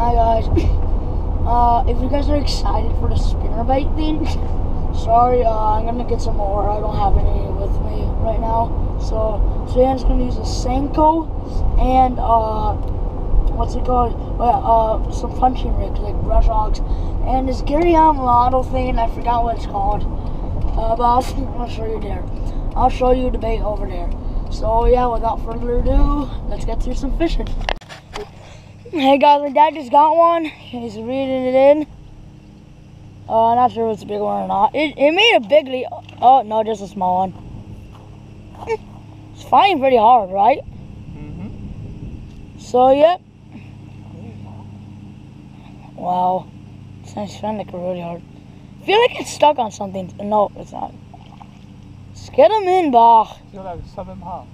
Hi guys. If you guys are excited for the spinnerbait thing, sorry, I'm gonna get some more. I don't have any with me right now. So I'm just gonna use a Senko and what's it called? Well, some punching rigs like brush hogs and this Gary model thing. I forgot what it's called. But I'll show you there. I'll show you the bait over there. So yeah, without further ado, let's get to some fishing. Hey guys, my dad just got one. He's reading it in. I'm not sure if it's a big one or not. It made a big leap. Oh no, just a small one. It's fighting pretty hard, right? So yep. Wow, it's trying to really hard. I feel like it's stuck on something. No, it's not. Let's get him in, Bach. You're like 7 pounds.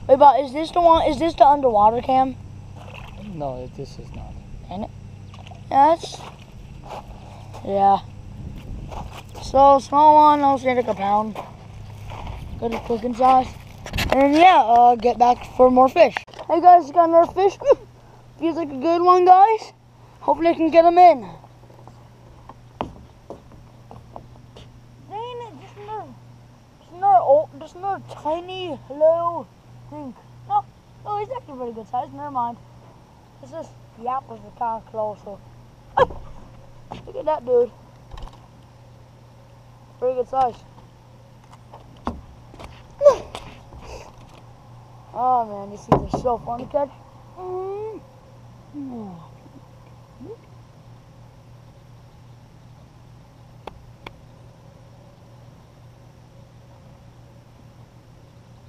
Wait, but is this the one? Is this the underwater cam? No, this is not. Ain't it? Yes. Yeah. So small one, I'll say like a pound. Good cooking size. And yeah, get back for more fish. Hey guys, got another fish. Feels like a good one, guys. Hopefully I can get them in. Dang it, just another tiny little thing. No, he's actually pretty good size. Never mind. It's just yappers are kind of close. So. Look at that dude. Pretty good size. Oh man, these things are so fun to catch.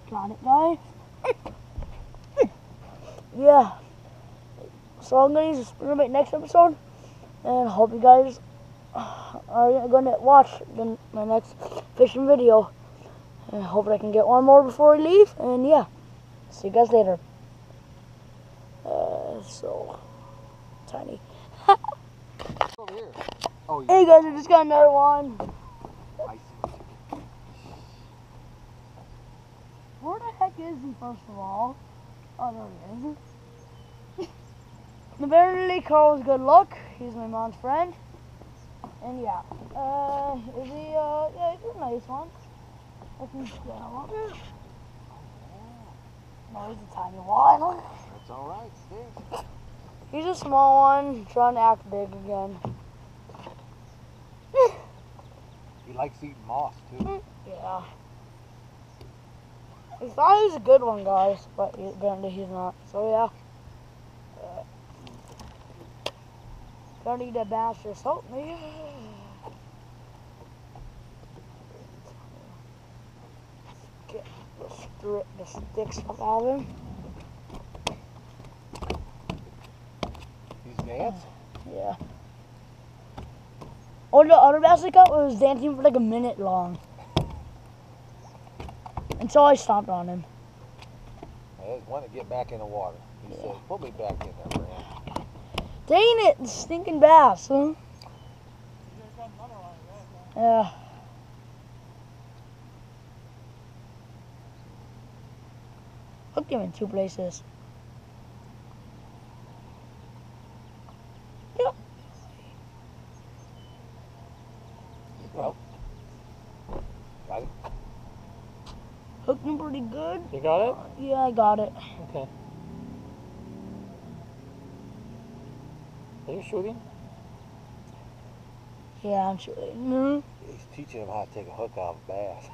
Got it, guys. Yeah. So I'm gonna use a spinnerbait next episode, and hope you guys are gonna watch my next fishing video. And hope I can get one more before we leave. And yeah, see you guys later. So tiny. Over here. Oh, Hey guys, I just got another one. I see. Where the heck is he, first of all? Oh, there he is. Apparently, Carl's good luck. He's my mom's friend. And yeah, is he, yeah, he's a nice one. I can get him. No, he's a tiny one. That's alright, Steve. He's a small one, trying to act big again. He likes eating moss, too. Yeah. I thought he was a good one, guys, but apparently he's not. So yeah. Gotta need that bass just help me. Get the sticks out of him. He's dancing. Yeah. Oh, the other bass I caught was dancing for like a minute long. Until I stomped on him. I just want to get back in the water. He said, put me back in there, Brad. Dang it, the stinking bass, huh? Yeah. Hooked him in 2 places. Yep. Well, got it? Hooked him pretty good. You got it? Yeah, I got it. Okay. Are you shooting? Yeah, I'm shooting. He's teaching him how to take a hook off a bass.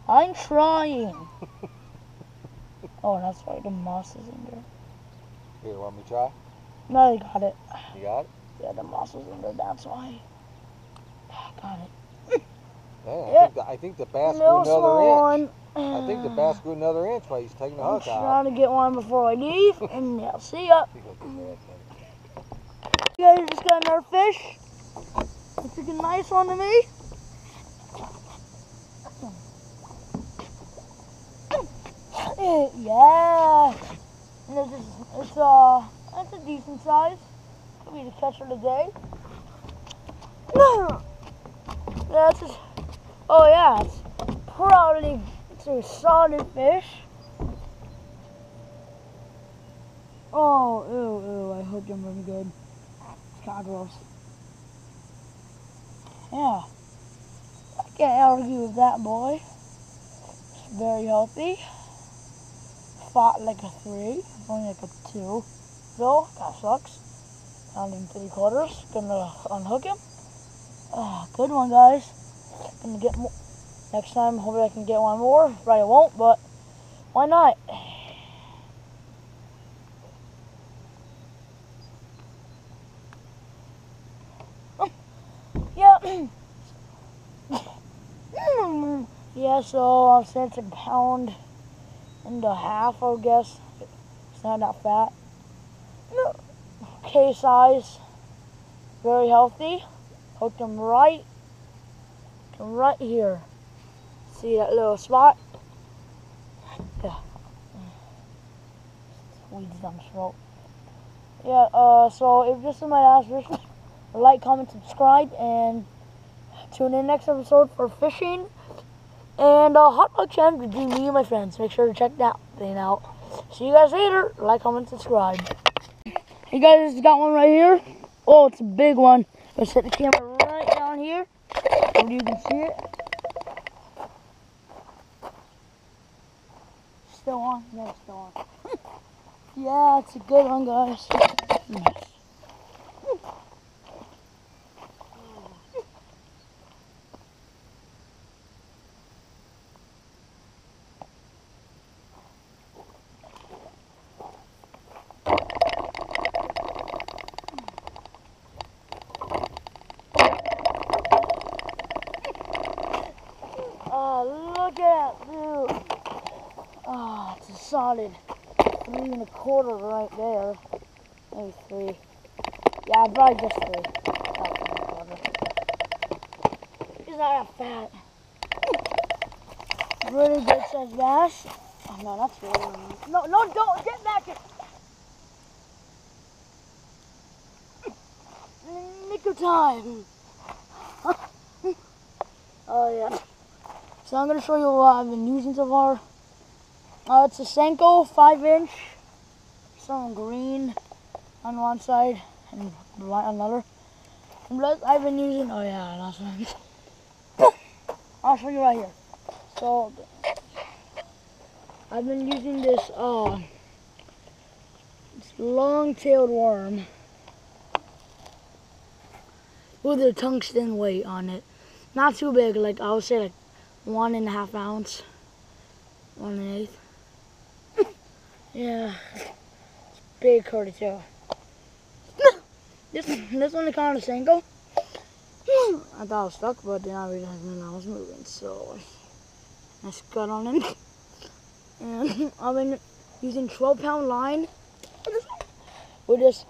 I'm trying. Oh, that's right. The moss is in there. Here, want me to try? No, they got it. You got it? Yeah, the moss was in there. That's why. Got it. Yeah, I think the bass grew Little another small inch. one. I think the bass grew another inch while he's taking the I'm hook off. trying to get one before I leave. And yeah, see ya. See what the bad thing. You guys just got another fish. It's a nice one to me. Yeah. And it's a decent size. Could be the catch of the day. Yeah, it's just, oh yeah, it's probably two solid fish. Oh, ew, I hope them really good. It's kind of gross. Yeah. I can't argue with that, boy. It's very healthy. Fought like a 3, only like a 2. Though, that sucks. Found him 3/4. Gonna unhook him. Good one, guys. Gonna get more. Next time, hopefully I can get one more. Probably won't, but why not? Yeah. Yeah, so I've said it's a pound and a half, I guess. It's not that fat. Okay size. Very healthy. Hooked him right here. See that little spot? Yeah. Weeds down the throat. Yeah, so if this is my last video, like, comment, subscribe, and tune in next episode for fishing and hot dog challenge between me and my friends. Make sure to check that thing out. See you guys later. Like, comment, subscribe. Hey guys, got one right here. Oh, it's a big one. I'm gonna set the camera right down here so you can see it. Still on? No, it's still on. Yeah, it's a good one, guys. Nice. Oh, look at that, dude. Oh, it's a solid 3 1/4 right there. Maybe 3. Yeah, probably just 3. He's not that fat. Really good size bass. Oh no, that's really no, don't get back here. Nick of time. Oh yeah. So I'm gonna show you what I've been using so far. It's a Senko 5-inch. Some green on one side and black on another. And I've been using. Oh yeah, that's one. I'll show you right here. So I've been using this long-tailed worm with a tungsten weight on it. Not too big, like I would say like 1.5 ounce, 1 1/8. Yeah, it's big curly too. This one is called a Senko. I thought I was stuck, but then I realized when I was moving, so nice cut on it. And I've been using 12-pound line with this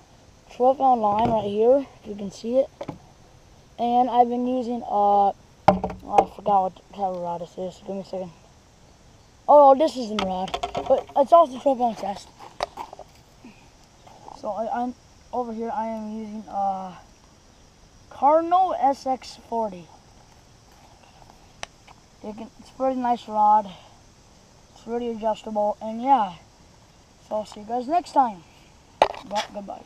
12-pound line right here, if you can see it. And I've been using I forgot what type of rod this is. Give me a second. Oh, this isn't a rod, but it's also 12-pound test. So I'm over here. I am using Cardinal SX40. It's a pretty nice rod. It's really adjustable, and yeah. So I'll see you guys next time. Goodbye.